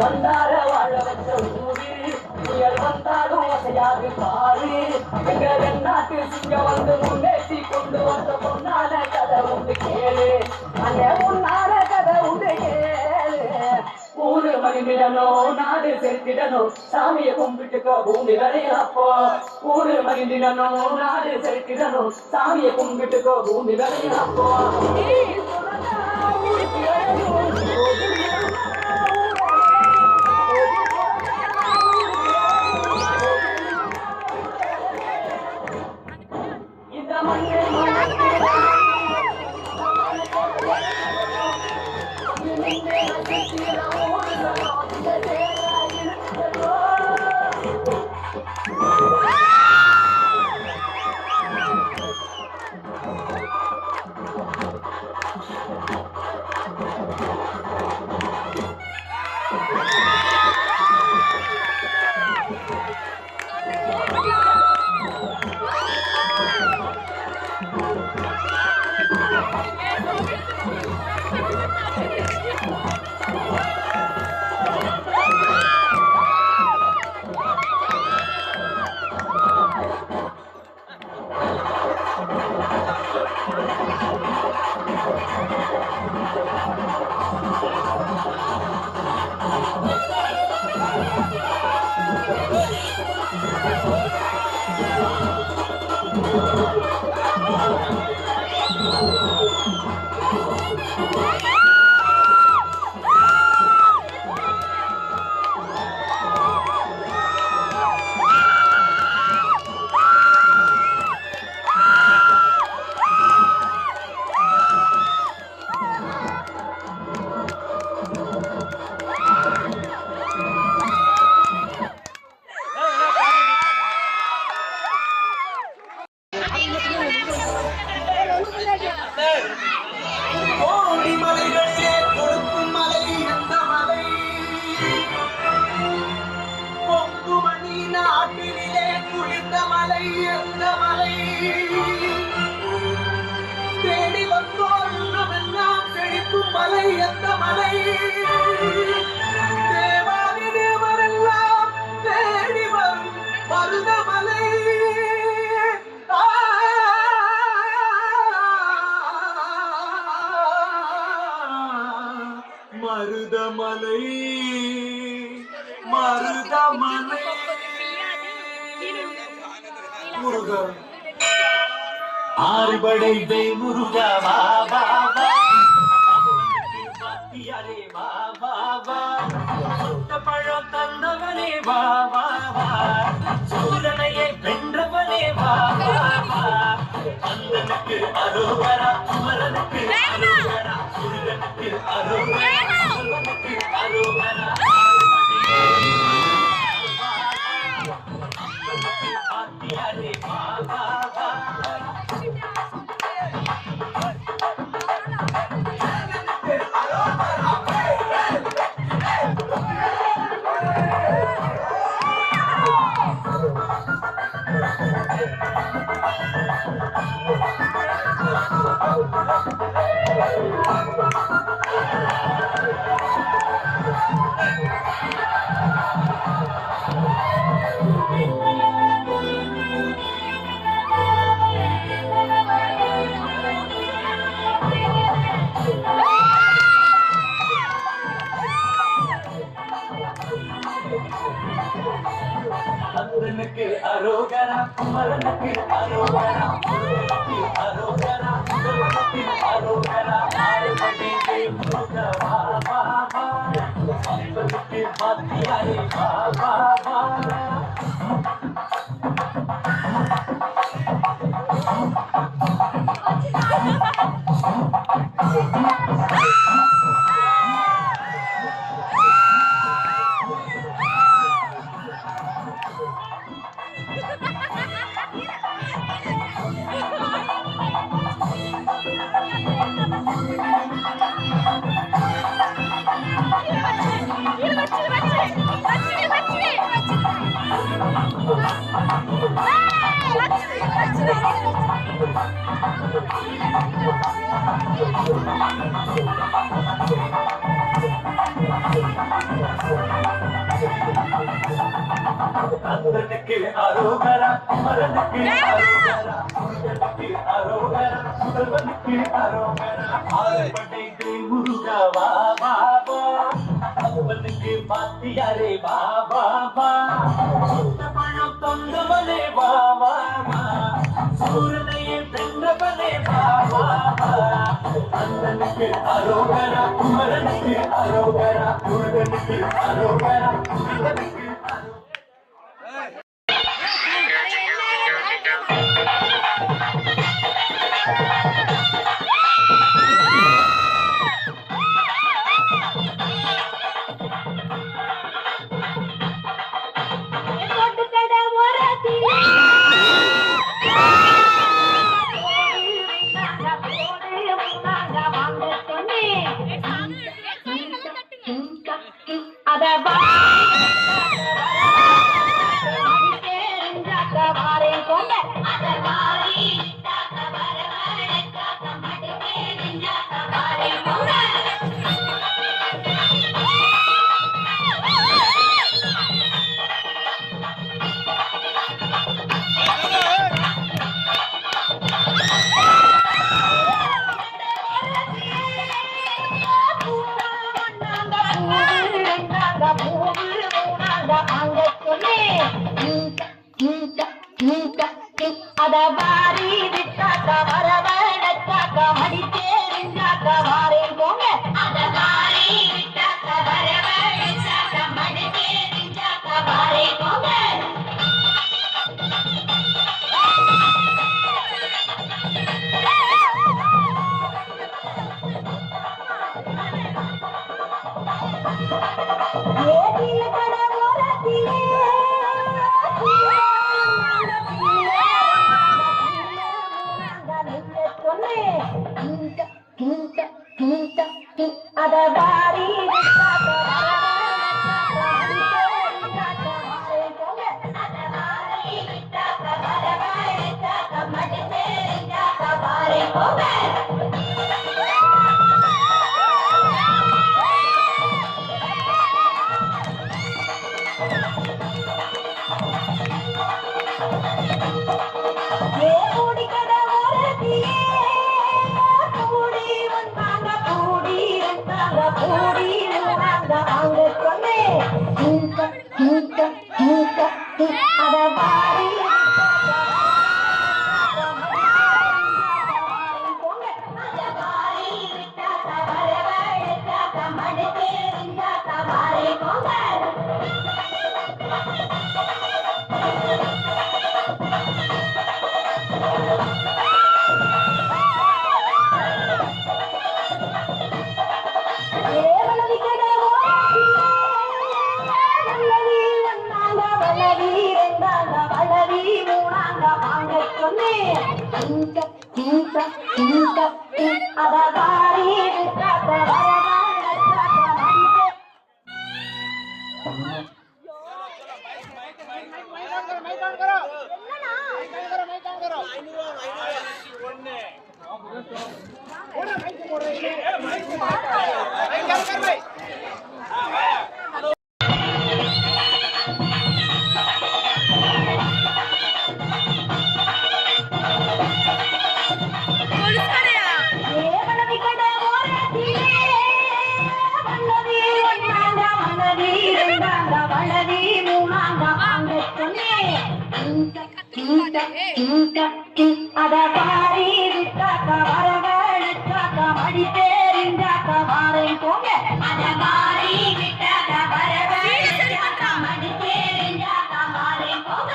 வந்தார வாழ வச்ச ஊரு புயல் வந்தாலும் அசையாது பாரு எங்க நாட்டு சிங்க வந்து முன்னேற்றி கொண்டு வந்த பொன்னால கதை உண்டு கேளு அந்த பொன்னால கதை உண்டு கேளு ஊரு மகிழ்ந்திடணும் நாடு செலுத்திடணும் சாமியை கும்பிட்டுக்கோ பூமி விளையாப்போ ஊரு மகிழ்ந்திடணும் நாடு செலுத்திடணும் சாமியை கும்பிட்டுக்கோ பூமி விளையாப்போ தேடி வந்தோம் செழிக்கும் மலை எந்த மலை தேவாதி தேவரெல்லாம் தேடி வரும் மருதமலை மருதமலை மருதமலை முருகா ஆறுபடை தெய் முருகா வா வா வா பத்தியாரே வா வா வா சுட்ட பழம் தந்தவனே வா வா வா சூரனையை வென்றவனே வா வா வா அந்தனுக்கு அரோகரா குமரனுக்கு அரோகரா சூரனுக்கு அரோகரா குமரனுக்கு அரோகரா பத்தியாரே வா வா வா அந்தனுக்கு அரோகரா குமரனுக்கு அரோகரா அரோகரா குமரனுக்கு அரோகரா ஆறுபடை தெய் முருகா வா வா வா அந்தனுக்கு பத்தியாரே வா வா வா அந்தனுக்கு அரோகரா மரனுக்கு அரோகரா முருகனுக்கு அரோகரா முதல்வனுக்கு அரோகரா ஆறுபடைக்கு முருகா வா பாபா அவனுக்கு பாத்தியாரே வா பாபா சுத்தப்பழம் தொண்டவனே வா பாபா சூரனையே வென்றவனே வா பாபா அந்தனுக்கு அரோகரா குமரனுக்கு அரோகரா முருகனுக்கு அரோகரா முதல்வனுக்கு அதபாரி விட்டாக்க வரவழைத்தாக்க மடித்தேரிஞ்சாக்க வாரேன் போங்க அதபாரி விட்டாக்க வரவழைத்தாக்க மடித்தேரிஞ்சாக்க வாரேன் போங்க ஏதில கட ஓரத்திலே அதபாரி அதபாரி விட்டாக்க வரவழைத்தாக்க மடித்தேரிஞ்சாக்க வாரேன் போங்க அதபாரி விட்டாக்க வரவழைத்தாக்க மடித்தேரிஞ்சாக்க வாரேன் போங்க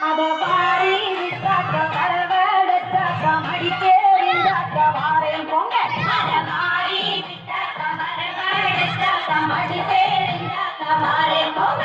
அத வாரி விட்டாக்க வரவழைச்சாக்க மடித்தேறிந்தாக்க வாரேன் போங்க அத வாரி விட்டாக்க வரவழைச்சாக்க மடித்தேறிந்தாக்க வாரேன் போங்க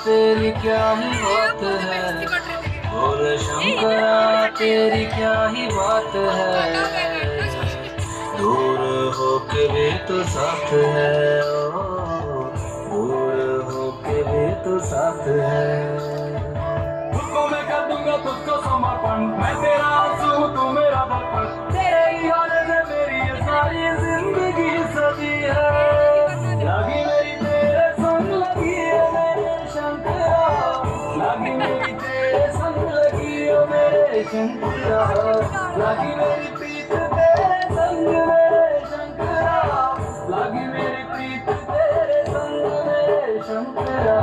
तेरी क्या ही बात है, बोले शंकरा तेरी क्या ही बात है, दूर होके भी तो साथ है, दूर होके भी तो साथ है। तुझको मैं कर दूंगा तुझको समर्पण, मैं तेरा आंसू तू मेरा दर्पण, तेरे ही होने से मेरी ये सारी जिंदगी सजी है, लगी मेरी तेरे संग लगी है मेरे शंकरा, लगी मेरी तेरे संग लगी है मेरे शंकरा, लगी मेरी प्रीत तेरे संग मेरे शंकरा, लगी मेरी प्रीत तेरे संग मेरे शंकरा।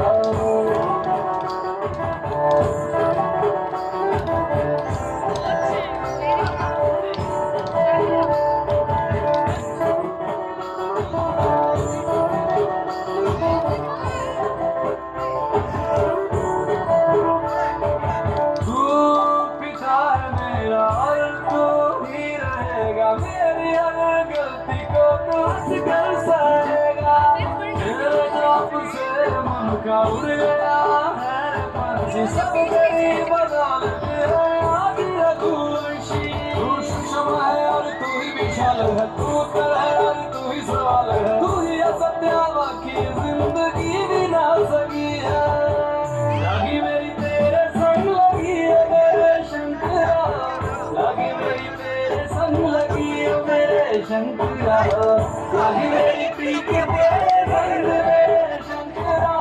उड़ गया है पंछी सब तेरी बदौलत है आदि रघुवंशी, तू सूक्ष्म है और तू ही विशाल है, तू उत्तर है और तू ही सवाल है, तू ही असत्य बाकी जिंदगी भी ना सकी है, लगी मेरी तेरे संग लगी है मेरे शंकरा, लगी मेरी तेरे संग लगी है मेरे शंकरा, लगी मेरी प्रीत तेरे संग मेरे शंकरा,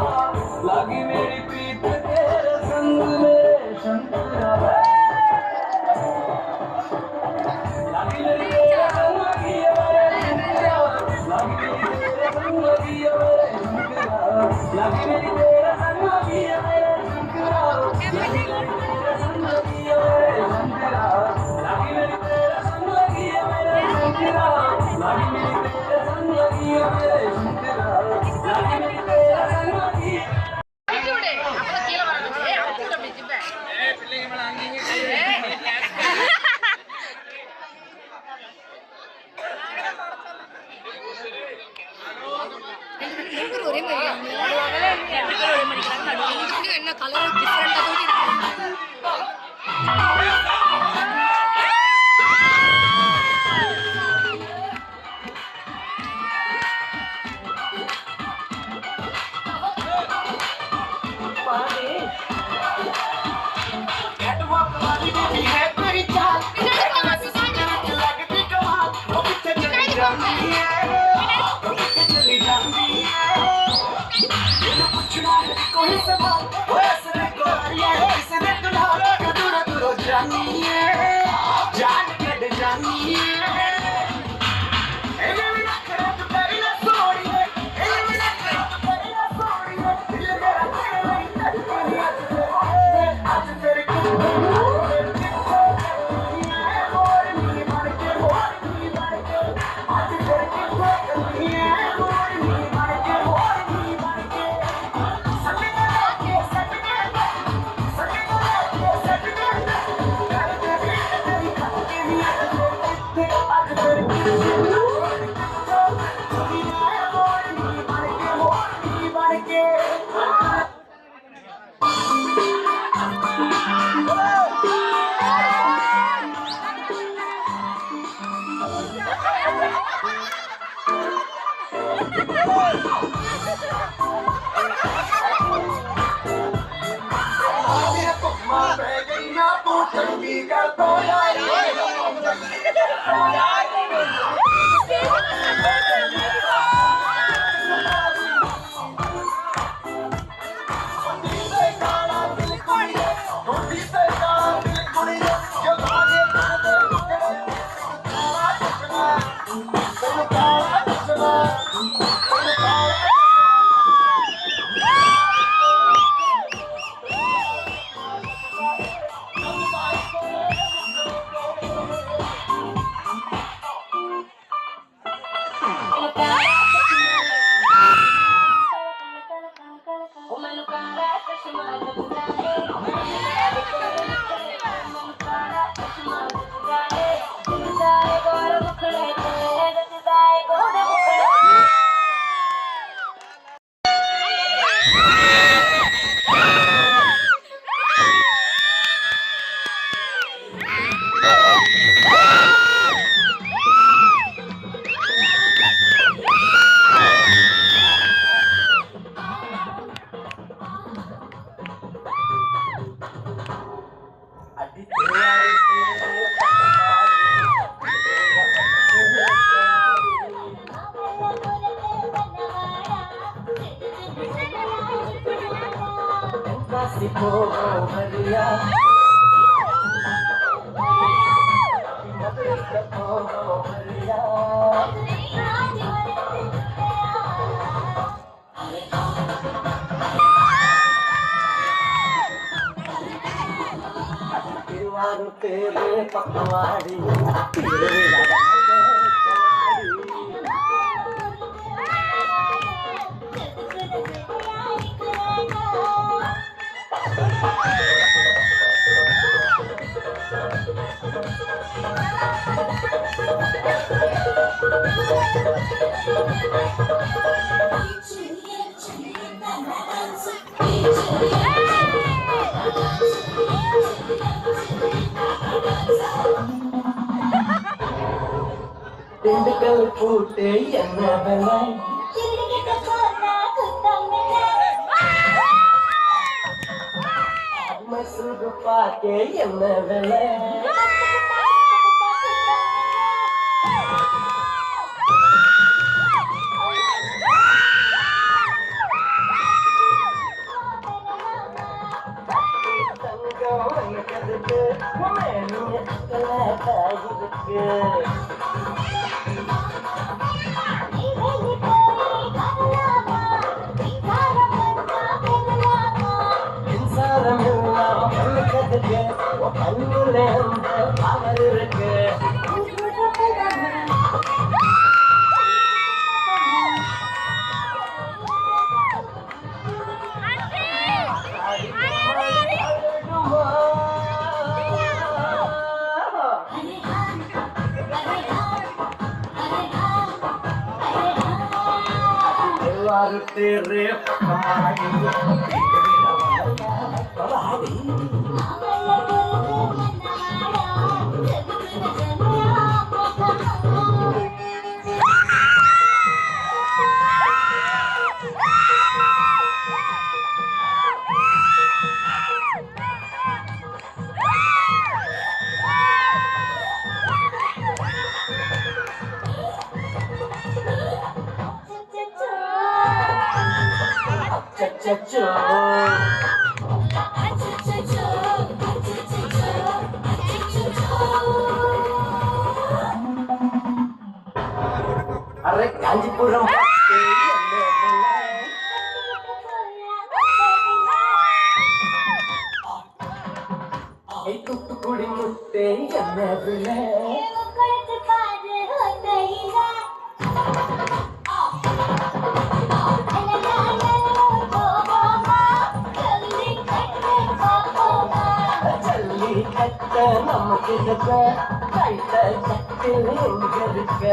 लगी मेरी प्रीत तेरे संग मेरे शंकरा, लगी मेरी तेरे संग लगी है मेरे शंकरा, लगी मेरी तेरे संग लगी है मेरे शंकरा, लगी मेरी तेरे संग लगी है मेरे शंकरा, लगी मेरी तेरे संग लगी है मेरे शंकरा, लगी मेरी तेरे संग लगी है मेरे शंकरा, लगी मेरी तेरे संग लगी है मेरे शंकरा, लगी मेरी तेरे संग लगी है। என்ன கலர் டிஃபரெண்டா तेरे पकवाड़ी திண்டுக்கல் பூட்டே என்ன விலை மைசூரு பாக்கே என்ன விலை அவர் இருக்கு तेरे अरे कांचीपुरम तूतुकुड़ी मुत्ते एन्ने विले நமக்கு கைத்த சட்டில் எங்க இருக்க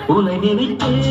உன்னை நினைத்தேன்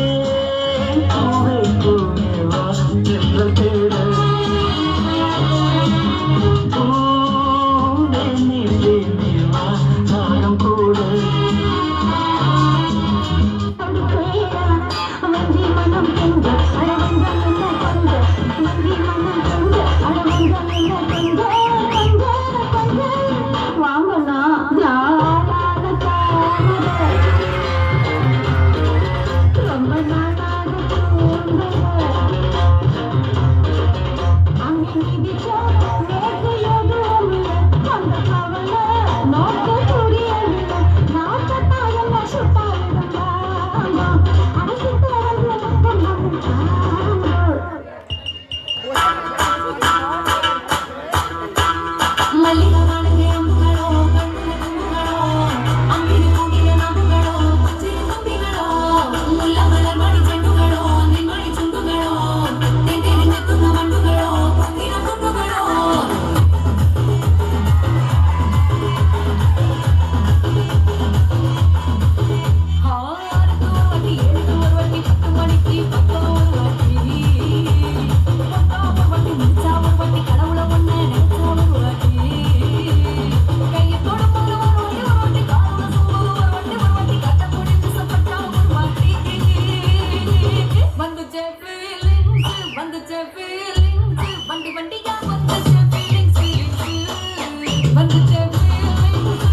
வந்துச்சே feelings வண்டி வண்டியா வந்துச்சே feelings வந்துச்சே feelings வந்துச்சே feelings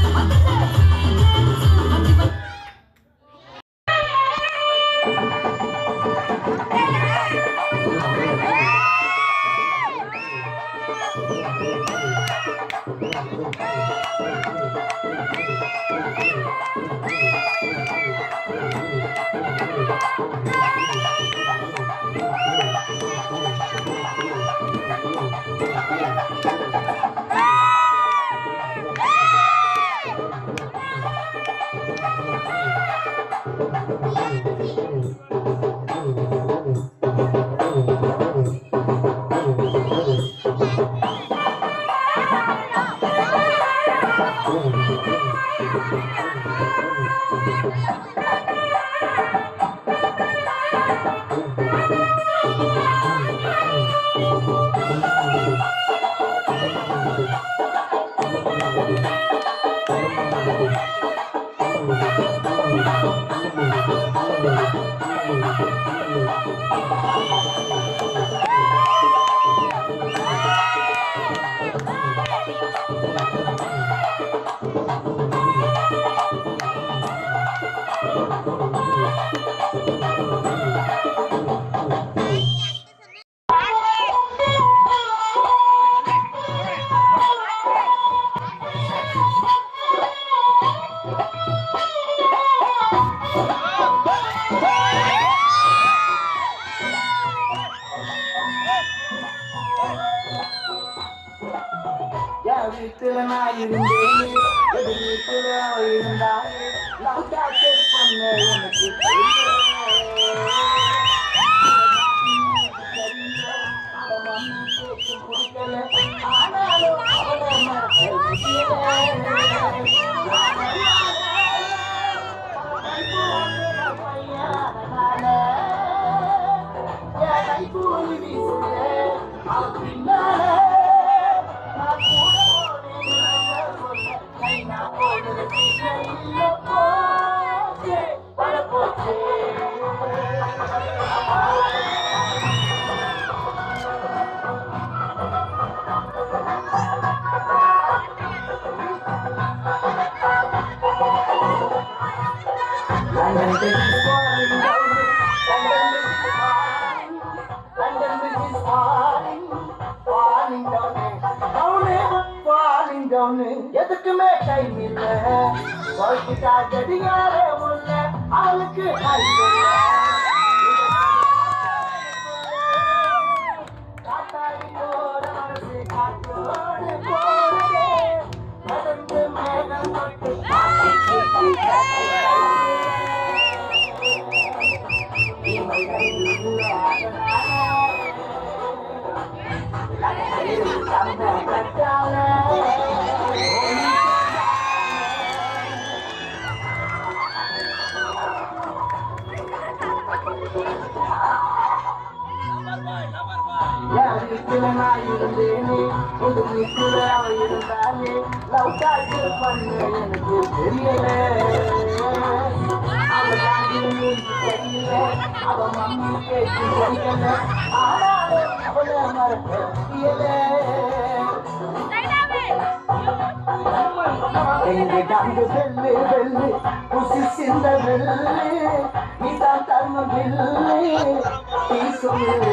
வண்டி வண்டி வீட்டுல நான் இருந்தேன் எது வீட்டுல இருந்தாலே நான் டாக்டர் பண்ண எனக்கு பிடிக்கல ஆனாலும் எதுக்குமே டைம் இல்ல சொல்லிட்டா கடிகாரே உள்ள அவளுக்கு காத்தாடி போற மனசு காத்தோடு போறதே நடந்து மேகம் தொட்டு இருந்தேனே ஒரு வீட்டுல அவ இருந்தாலே லவ் டாக்டர் பண்ண எனக்கு தெரியல தெரியல அவ மம்மி பேச்சு தெரியல ஆனாலும் அவளை மறக்க தெரியல எங்க கங்கு வெள்ளு வெள்ளு குசி சிந்த வெள்ளு நீதான் தர்ம வெள்ளு நீ சொல்லு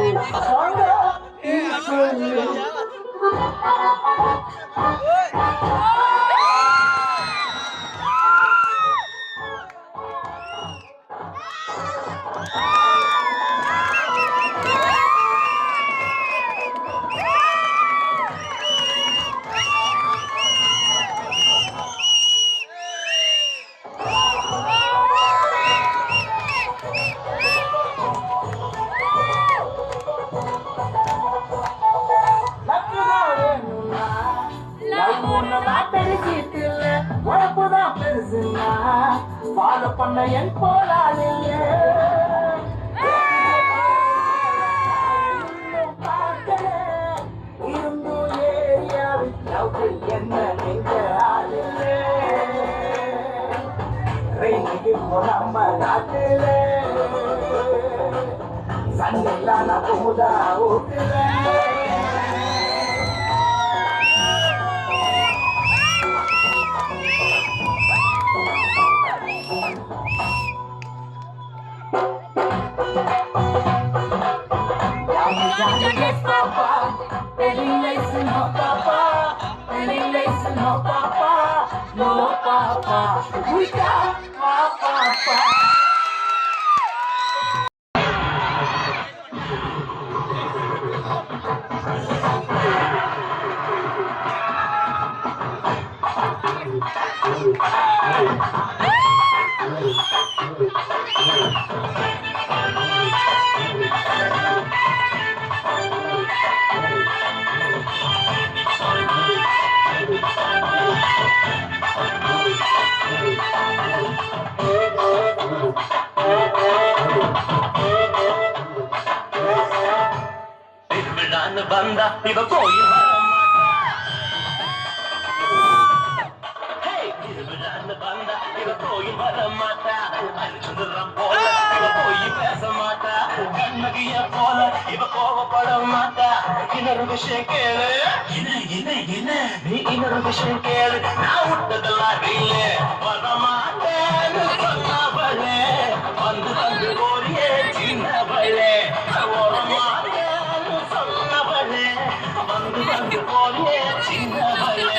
சொல்லு ஃபாலோ பண்ண என் போலால் இருந்து ஏரியாவில் என்ன நீங்க நம்ம நாட்டில் தண்ணிலாம் நான் Kumudha ஊத்துறேன். Yes, Papa. Wedding lace, no Papa. Wedding lace, no Papa. No Papa. We got Papa. வந்தா இவ கோயில் வந்தா இவ கோயில் வர மாட்டா அரிச்சுரம் போல இவ போய் பேச மாட்டா கண்ணகிய போல இவ கோவப்பட மாட்டா இன்னொரு விஷயம் கேளு நீ இன்னொரு விஷயம் கேளு நான் விட்டதெல்லாம் இல்ல வர மாட்டேன்னு சொன்னவளே வந்து வந்து போறியே சின்னவளே வர மாட்டேன்னு சொன்னவளே வந்து வந்து போறியே சின்னவளே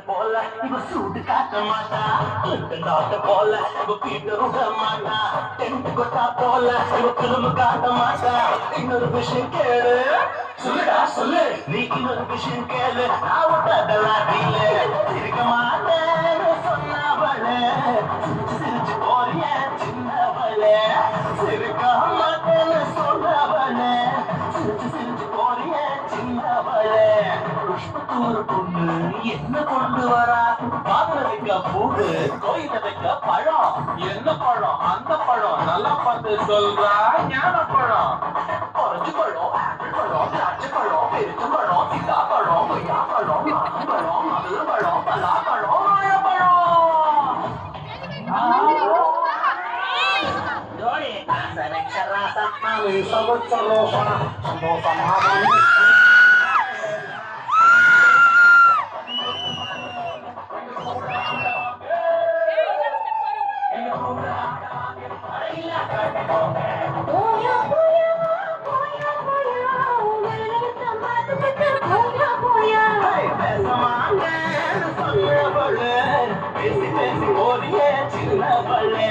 போல இவ சூடு காட்ட மாட்டா நாட்ட போல இவ பீட்ட விட மாட்டா டென்ட் கொட்டா போல இவ திரும்ப காட்ட மாட்டா இன்னொரு விஷயம் கேளு சொல்லுடா சொல்லு நீ இன்னொரு விஷயம் கேளு நான் விட்டதெல்லாம் இல்ல இருக்க மாட்டேன்னு சொன்னவளே சிரிச்சு போறிய சின்னவளே இருக்க மாட்டேன்னு சொன்னவளே சிரிச்சு போறிய சின்னவளே புஷ்பத்தூர் பொண்ணு என்ன கொண்டு வரா பாத்திர வைக்க பூடு கோயில வைக்க பழம் என்ன பழம் அந்த பழம் நல்லா பார்த்து சொல்றா ஞான பழம் குறைஞ்சு பழம் ஆப்பிள் பழம் திராட்சை பழம் பெருச்சம் பழம் சீதா பழம் கொய்யா பழம் மாசி பழம் மதுர பழம் பலா பழம் வாழைப்பழம் ஜோடி பேசி பேசி ஓடிய சின்னவளே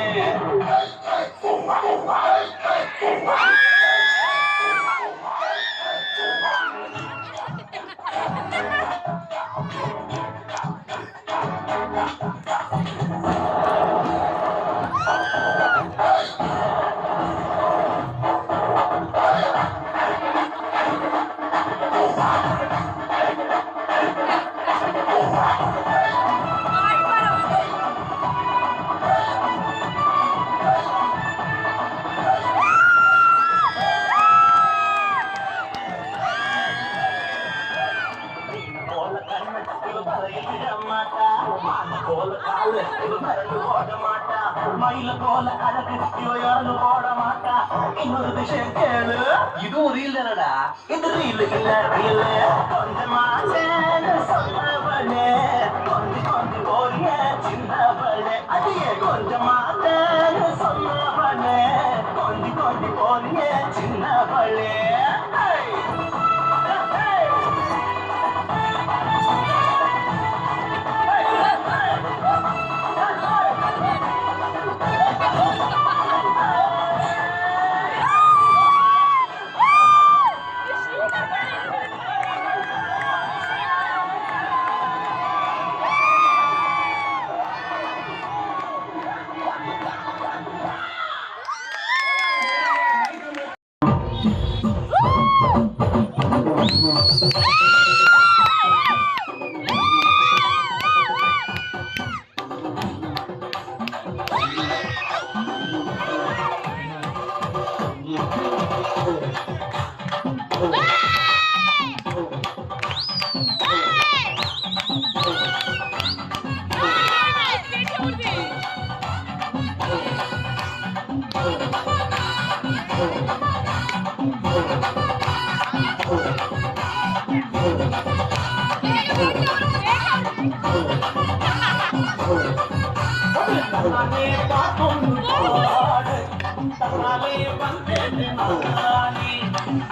மயில போல அழகு இவையாரு போட மாட்டா இன்னொரு விஷயம் கேளு இதுவும் ரீல் தானடா இது ரீல் இல்ல ரீல் கொஞ்சமா சொன்னவளே கொஞ்சி போறிய சின்னவளே அதையே கொஞ்சமா சொன்னவளே கொஞ்சி போறிய சின்னவளே தன்னாலே பாட்டு பாடு தன்னாலே வந்தேன் நானே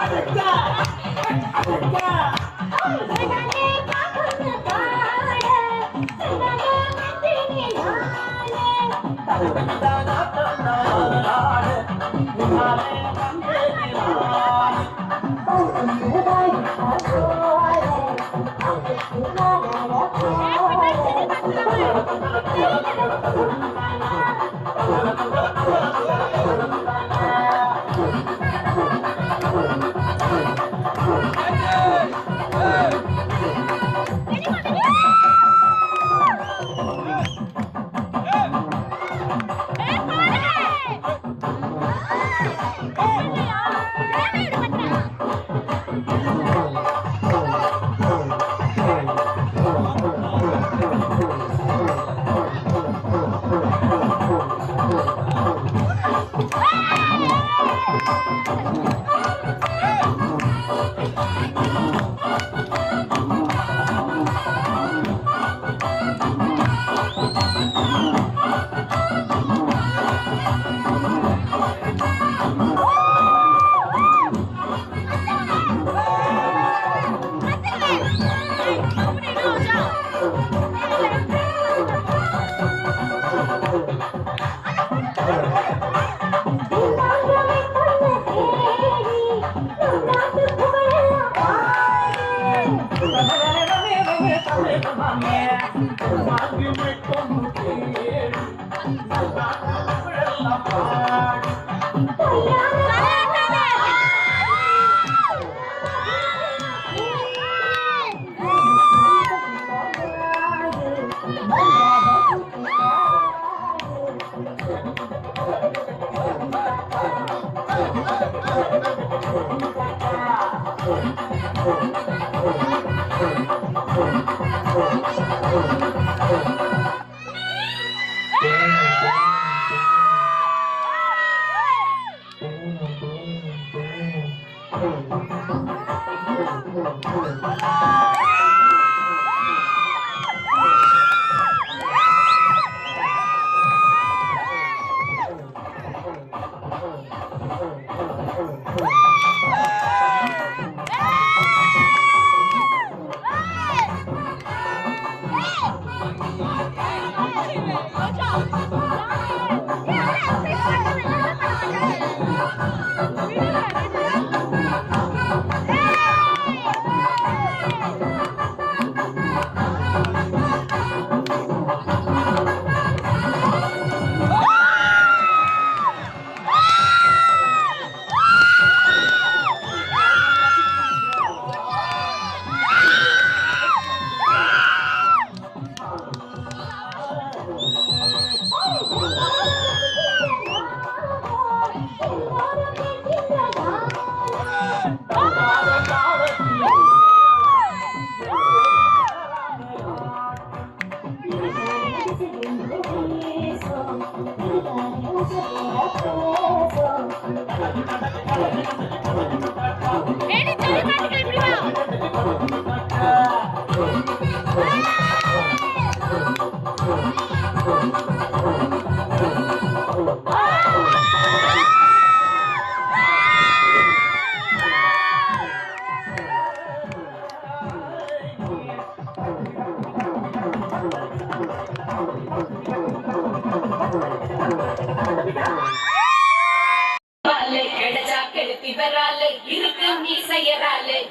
அடக்கா அடக்கா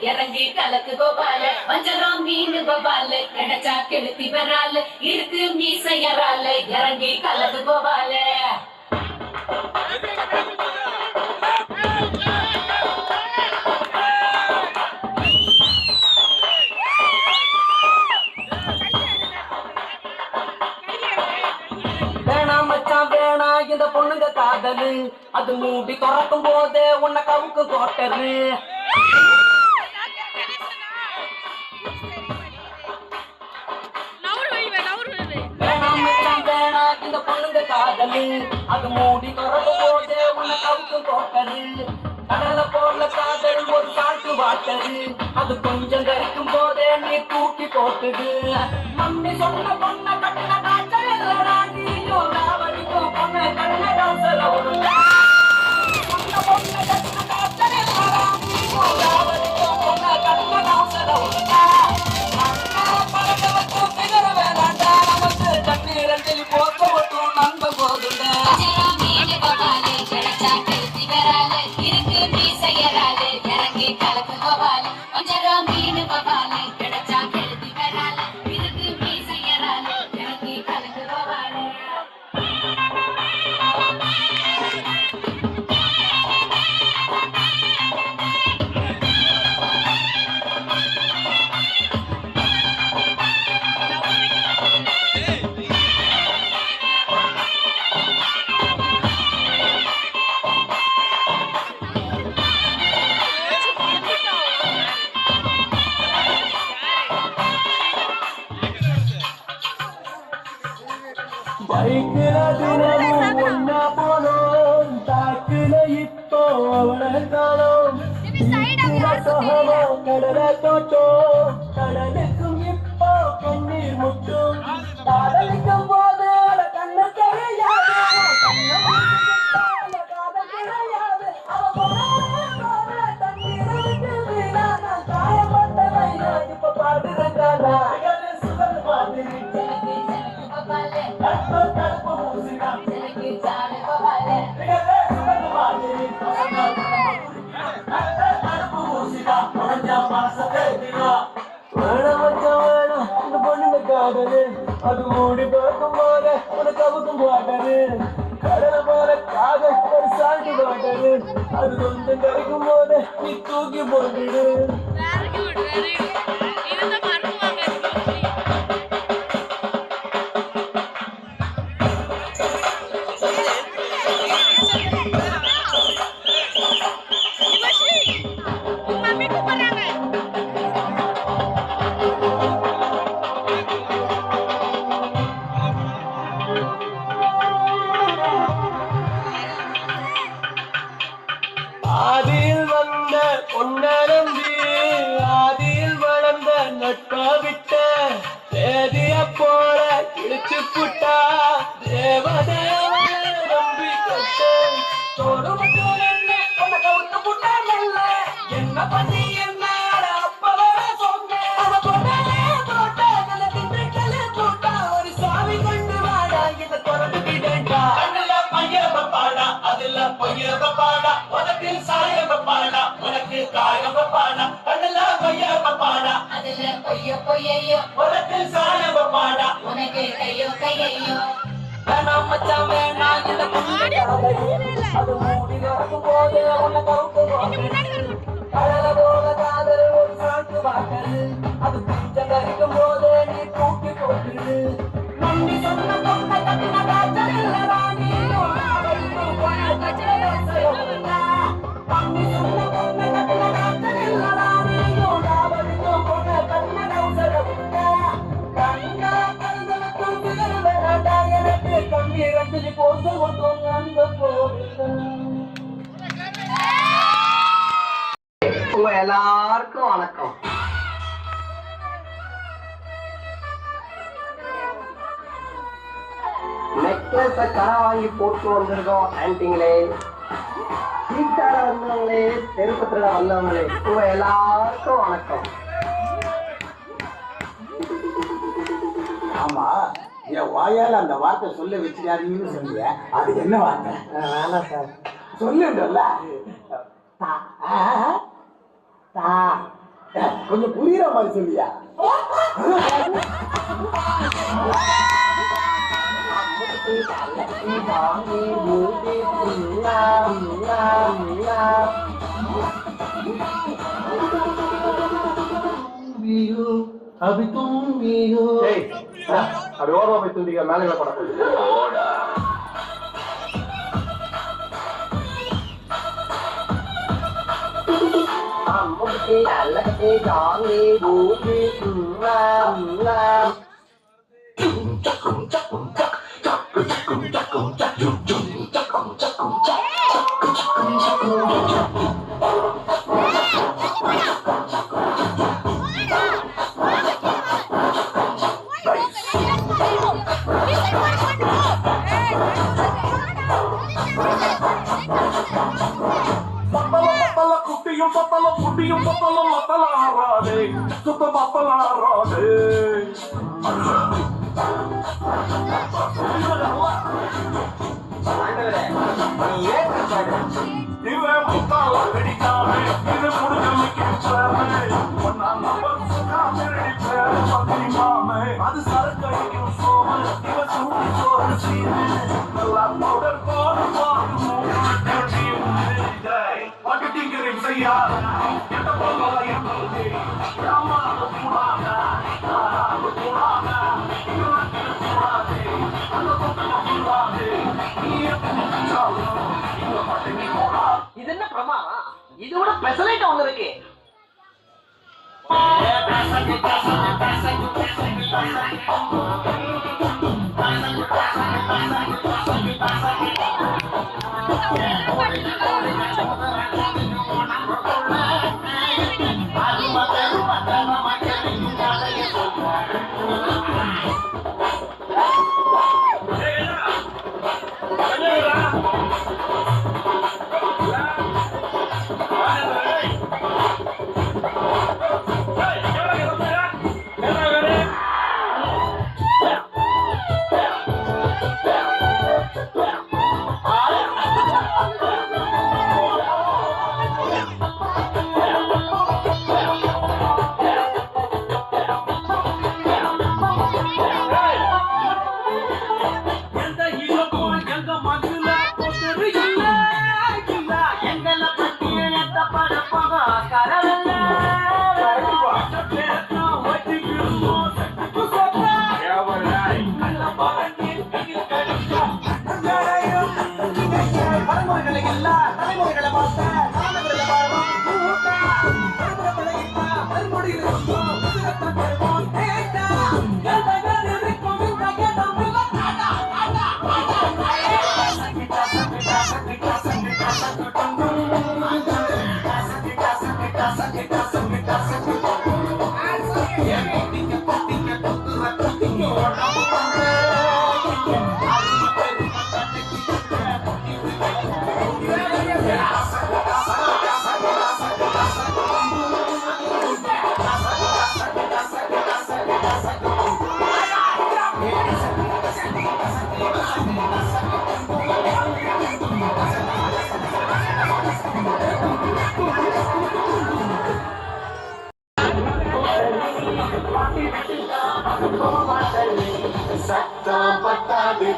இறங்கி கலக்கு கோபால வஞ்சரம் மீன் கோபால கிடைச்சா கெடுத்தி வரால இருக்கு மீசையரால இறங்கி கலக்கு கோபால இந்த பொண்ணுங்க காதலு அது மூடி திறக்கும் போதே உன்னை கவுக்கு கோட்டரு இந்த பொண்ணுங்க காதலு அது மூடி திறக்கும் போதே உன்னை கவுக்கு கோட்டரு கடலை போல காதல் ஒரு காட்டு வாட்டது அது கொஞ்சம் கரைக்கும் போதே நீ தூக்கி போட்டுது மம்மி சொன்ன பொண்ண கட்டின காய்ச்சல் இல்லடா நீயும் ராவடிக்கும் பொண்ணு கண்ண காசல ஒரு சொன்ன பொண்ண கட்டின காய்ச்சல் இல்லடா நீயும் ராவடிக்கும் பொண்ணு கண்ண காசல ஒரு பறக்க வச்சு பிகர வேணாண்டா நமக்கு தண்ணீர் அஞ்சலி போக்க மட்டும் நம்ப போதுண்டா பைக்கில தினமும் ஒன்னா போனோம் தாக்குல இப்போ அவனை காணோம் சகமம் கடலை தோட்டம் கடலுக்கும் இப்போ கண்ணீர் முட்டும் காதலிக்கும் போது கண்ணு தெரியாது காதல் கிடையாது காயப்பட்டவை இப்ப பாடுறா அது மூடி பார்க்கும் போது உனக்கு அவுக்கும் போட்டது கடலை போல காதல் ஒரு சால்ட்டு போட்டது அது கொஞ்சம் கிடைக்கும் போது நீ தூக்கி போட்டுடு ஆதியில் வந்த பொன்னரம்பி ஆதியில் வளர்ந்த நட்பா விட்ட தேதிய போல கிழிச்சு புட்டா தேவதேவ நம்பி கட்ட தோடு மட்டும் உன்னை கவுத்து புட்டா நல்ல என்ன பண்ணி என்ன அப்பவே சொன்னேன் போட்டா ஒரு சாமி கொண்டு வாடா இதை தொடர்ந்து விடண்டா பாடா அதுல பொய்ய பாடா உனக்கு சாயம் பாடா உனக்கு காயம் பாடா கண்ணுல பொய்ய பாடா அதுல பொய்யோ பொய்யையோ உனக்கு சாயம் பாடா உனக்கு கையோ கையையோ வேணாம் மச்சான் வேணாம் இந்த அது மூடி நடக்கும் போது உன்னை கவுத்து கடலை போல காதல் ஒரு சாட்டு வாட்டது அது கொஞ்சம் கரிக்கும் போது நீ தூக்கி போட்டுடு நம்பி சொன்ன பொண்ணை கட்டின காய்ச்சல் இல்லடா நீயும் நம்பி சொன்ன பொண்ணை கட்டின காய்ச்சல் இல்லடா நீயும் ராவடிக்கும் பொண்ணை கண்ண கவுசல கண்ணா கருதலுக்கும் பிகர் வேணாண்டா எனக்கு கண்ணீர் அஞ்சலி போட்டு கொண்டு அந்த போட்டு உங்க எல்லாருக்கும் வணக்கம். நெக்லஸ கடை வாங்கி போட்டு வந்திருக்கோம் ஆன்டிங்களே, சீட்டாட வந்தவங்களே, தெருப்பத்துல வந்தவங்களே, உங்க எல்லாருக்கும் வணக்கம். ஆமா, என் வாயால அந்த வார்த்தை சொல்ல வச்சுக்காதீங்கன்னு சொல்லிய, அது என்ன வார்த்தை? வேணாம் சார், சொல்லுன்றல்ல. கொஞ்சம் புரியுற மாதிரி சொல்லியா? अभी तुम भी हो. அப்படி ஓரமா போய் தூண்டிக்க, மேலே படம் ஓடா. मुझे अलग जाने दूँगी குட்டியும் பத்தலம் புட்டியும் பத்தலம் மத்தலாராதே சுத்த மத்தலாராதே இவன் முத்தால வெடிக்காம இது முடிஞ்சு அது சரக்கு அடிக்கும் சோமு இவன் சூடு சோறு சீரு நல்லா பவுடர் போடு பட்டுட்டிங்கிறேன் செய்யா எட்ட போகல என்பது அம்மா கூடாத கூடாத இது என்ன பிரமாதம்? இதோட பெசலைட் ஒண்ணு இருக்கு.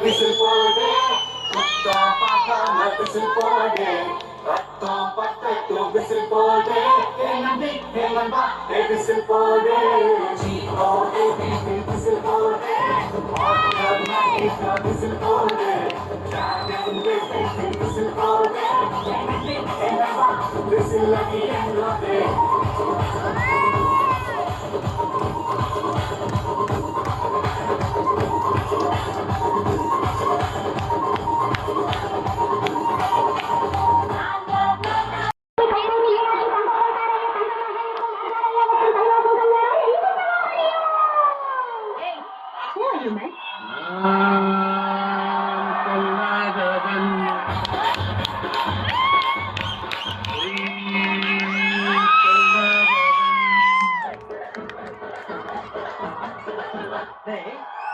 விசில் போடு முத்தா பாக்காம விசில் போடு ரத்தம் பத்தட்டும் விசில் போடு நம்பி நண்பா விசில் போடு விசில் போடு விசில் போடு விசில் போடு விசில்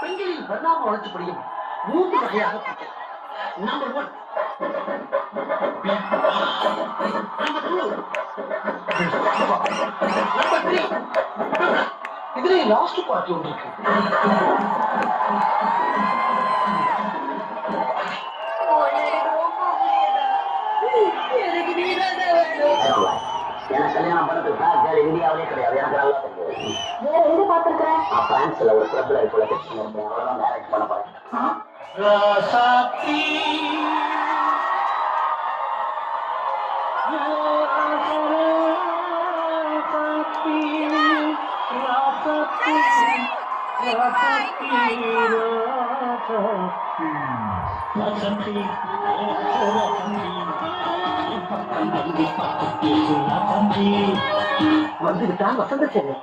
பெண்களின் பரிணாம வளர்ச்சிப்படியும் 3 வகையாக பிரிக்கலாம். நம்பர் 1 நம்பர் 3 இதுல லாஸ்ட் பார்ட்டி ஒன்று இருக்கு. எனக்கு கல்யாணம் பண்ணதுக்கு சார் இந்தியாவிலே கிடையாது. எனக்கு நல்லா தெரியும். வேற எங்க பாத்துருக்கேன்? பிரான்ஸ்ல ஒரு கிளப்ல இருக்குள்ள கிறிஸ்டின் இருக்கேன். அவ்வளவுதான் மேரேஜ் பண்ண போறேன். வந்துவிட்டான் வசந்த சேவை.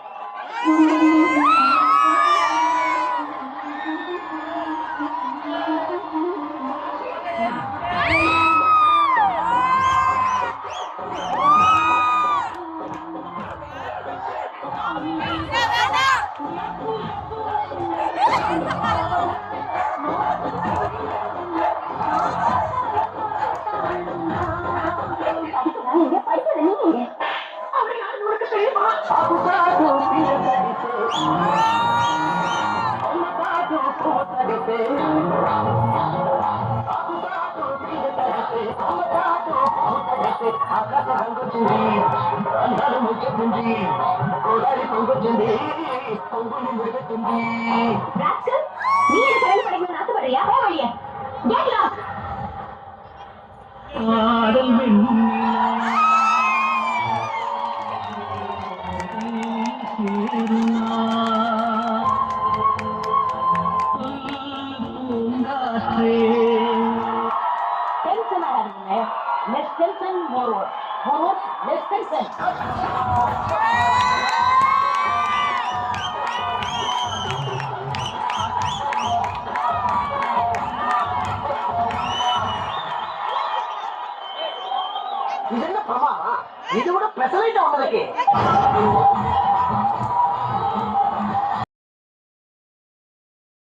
Less tension, more work. More work, less tension. இது என்ன பிரமாதம்? இது விட பெசலைட் வந்ததுக்கு